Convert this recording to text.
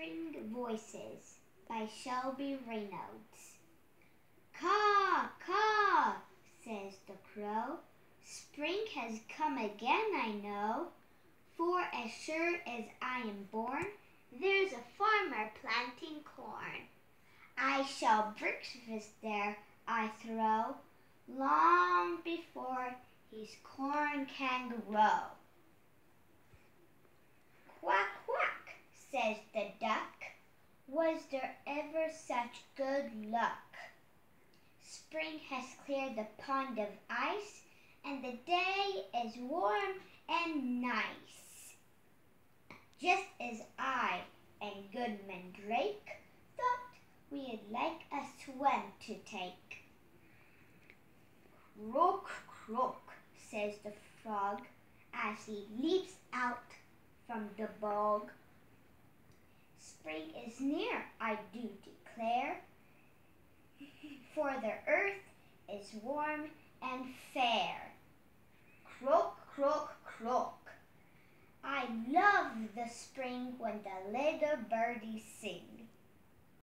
Spring Voices by Shelby Reynolds. Caw, caw, says the crow. Spring has come again, I know. For as sure as I am born, there's a farmer planting corn. I shall breakfast there, I throw, long before his corn can grow. Quack, quack, says the duck. Was there ever such good luck? Spring has cleared the pond of ice, and the day is warm and nice. Just as I and Goodman Drake thought we'd like a swim to take. Croak, croak, says the frog, as he leaps out from the bog. Spring is near, I do declare, for the earth is warm and fair. Croak, croak, croak. I love the spring when the little birdies sing.